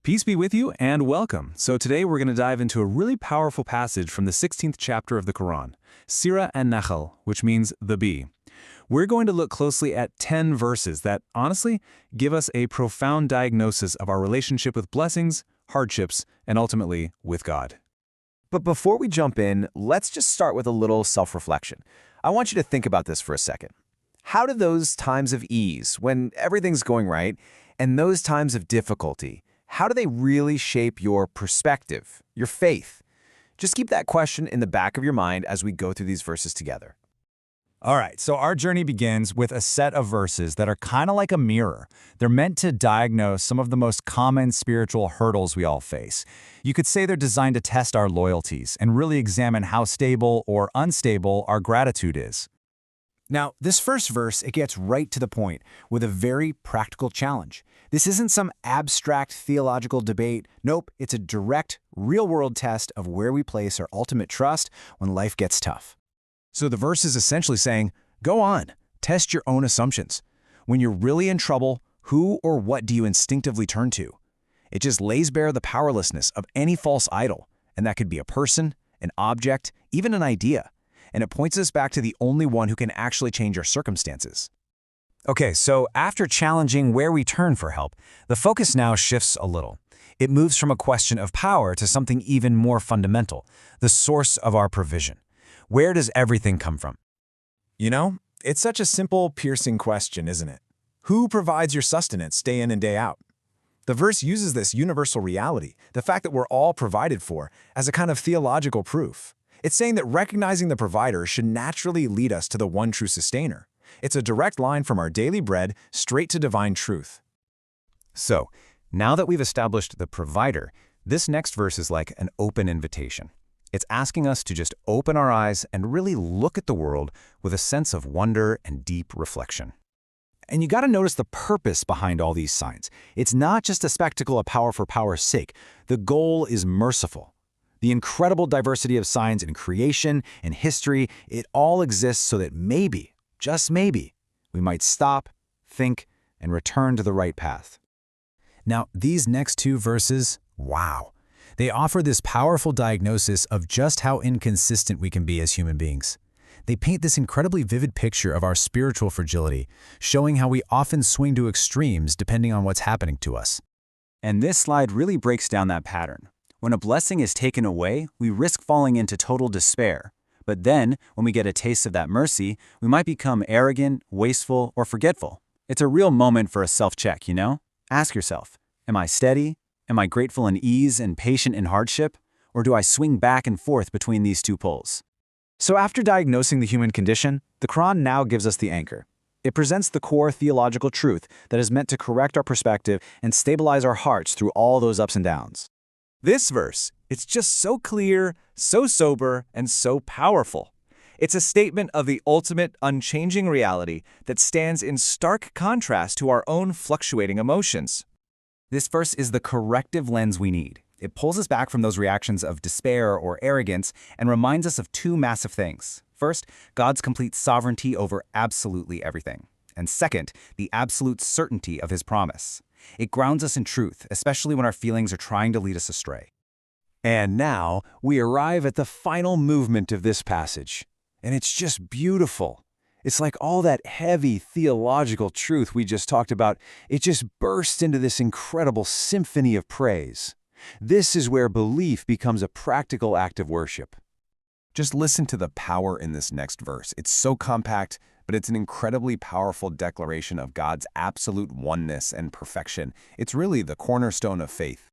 Peace be with you and welcome. So today we're going to dive into a really powerful passage from the 16th chapter of the Quran, Surah An-Nahl, which means the bee. We're going to look closely at 10 verses that, honestly, give us a profound diagnosis of our relationship with blessings, hardships, and ultimately with God. But before we jump in, let's just start with a little self-reflection. I want you to think about this for a second. How do those times of ease, when everything's going right, and those times of difficulty, how do they really shape your perspective, your faith? Just keep that question in the back of your mind as we go through these verses together. All right, so our journey begins with a set of verses that are kind of like a mirror. They're meant to diagnose some of the most common spiritual hurdles we all face. You could say they're designed to test our loyalties and really examine how stable or unstable our gratitude is. Now, this first verse, it gets right to the point with a very practical challenge. This isn't some abstract theological debate. Nope, it's a direct, real-world test of where we place our ultimate trust when life gets tough. So the verse is essentially saying, go on, test your own assumptions. When you're really in trouble, who or what do you instinctively turn to? It just lays bare the powerlessness of any false idol, and that could be a person, an object, even an idea. And it points us back to the only one who can actually change our circumstances. Okay, so after challenging where we turn for help, the focus now shifts a little. It moves from a question of power to something even more fundamental, the source of our provision. Where does everything come from? You know, it's such a simple, piercing question, isn't it? Who provides your sustenance day in and day out? The verse uses this universal reality, the fact that we're all provided for, as a kind of theological proof. It's saying that recognizing the provider should naturally lead us to the one true sustainer. It's a direct line from our daily bread straight to divine truth. So, now that we've established the provider, this next verse is like an open invitation. It's asking us to just open our eyes and really look at the world with a sense of wonder and deep reflection. And you got to notice the purpose behind all these signs. It's not just a spectacle of power for power's sake. The goal is merciful. The incredible diversity of signs in creation and history, it all exists so that maybe, just maybe, we might stop, think, and return to the right path. Now, these next two verses, wow. They offer this powerful diagnosis of just how inconsistent we can be as human beings. They paint this incredibly vivid picture of our spiritual fragility, showing how we often swing to extremes depending on what's happening to us. And this slide really breaks down that pattern. When a blessing is taken away, we risk falling into total despair. But then, when we get a taste of that mercy, we might become arrogant, wasteful, or forgetful. It's a real moment for a self-check, you know? Ask yourself, am I steady? Am I grateful in ease and patient in hardship? Or do I swing back and forth between these two poles? So after diagnosing the human condition, the Quran now gives us the anchor. It presents the core theological truth that is meant to correct our perspective and stabilize our hearts through all those ups and downs. This verse, it's just so clear, so sober, and so powerful. It's a statement of the ultimate, unchanging reality that stands in stark contrast to our own fluctuating emotions. This verse is the corrective lens we need. It pulls us back from those reactions of despair or arrogance and reminds us of two massive things. First, God's complete sovereignty over absolutely everything. And second, the absolute certainty of His promise. It grounds us in truth, especially when our feelings are trying to lead us astray. And now we arrive at the final movement of this passage. And it's just beautiful. It's like all that heavy theological truth we just talked about, it just bursts into this incredible symphony of praise. This is where belief becomes a practical act of worship. Just listen to the power in this next verse. It's so compact, but it's an incredibly powerful declaration of God's absolute oneness and perfection. It's really the cornerstone of faith.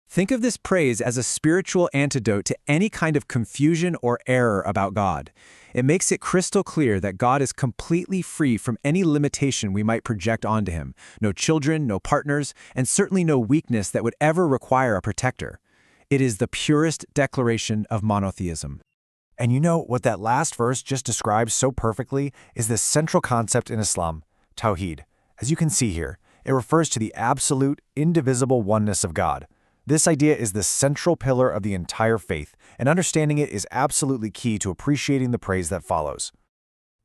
Think of this praise as a spiritual antidote to any kind of confusion or error about God. It makes it crystal clear that God is completely free from any limitation we might project onto Him. No children, no partners, and certainly no weakness that would ever require a protector. It is the purest declaration of monotheism. And you know what that last verse just describes so perfectly is the central concept in Islam, Tawhid. As you can see here, it refers to the absolute, indivisible oneness of God. This idea is the central pillar of the entire faith, and understanding it is absolutely key to appreciating the praise that follows.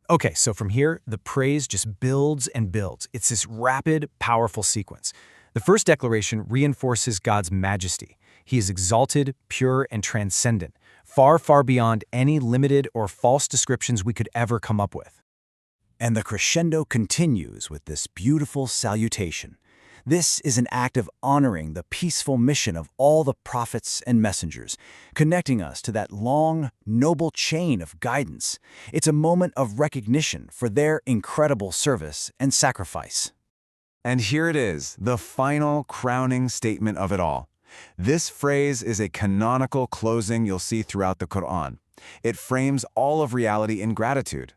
Okay, so from here, the praise just builds and builds. It's this rapid, powerful sequence. The The first declaration reinforces God's majesty. He is exalted, pure, and transcendent, far, far beyond any limited or false descriptions we could ever come up with. And the crescendo continues with this beautiful salutation. This is an act of honoring the peaceful mission of all the prophets and messengers, connecting us to that long, noble chain of guidance. It's a moment of recognition for their incredible service and sacrifice. And here it is, the final crowning statement of it all. This phrase is a canonical closing you'll see throughout the Quran. It frames all of reality in gratitude.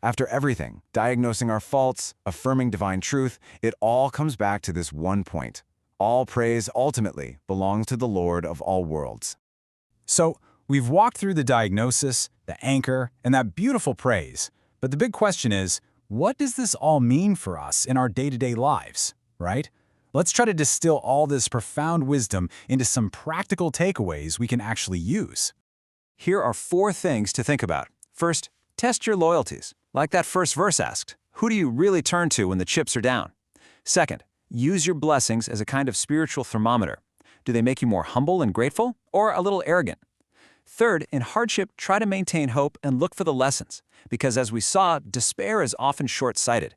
After everything, diagnosing our faults, affirming divine truth, it all comes back to this one point. All praise ultimately belongs to the Lord of all worlds. So, we've walked through the diagnosis, the anchor, and that beautiful praise. But the big question is, what does this all mean for us in our day-to-day lives, right? Let's try to distill all this profound wisdom into some practical takeaways we can actually use. Here are 4 things to think about. First, test your loyalties. Like that first verse asked, who do you really turn to when the chips are down? Second, use your blessings as a kind of spiritual thermometer. Do they make you more humble and grateful, or a little arrogant? Third, in hardship, try to maintain hope and look for the lessons, because as we saw, despair is often short-sighted.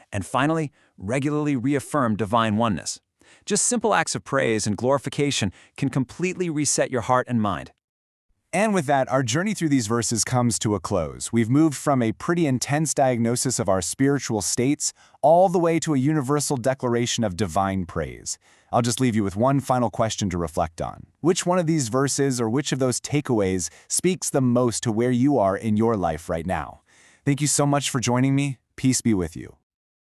And finally, regularly reaffirm divine oneness. Just simple acts of praise and glorification can completely reset your heart and mind. And with that, our journey through these verses comes to a close. We've moved from a pretty intense diagnosis of our spiritual states all the way to a universal declaration of divine praise. I'll just leave you with one final question to reflect on. Which one of these verses or which of those takeaways speaks the most to where you are in your life right now? Thank you so much for joining me. Peace be with you.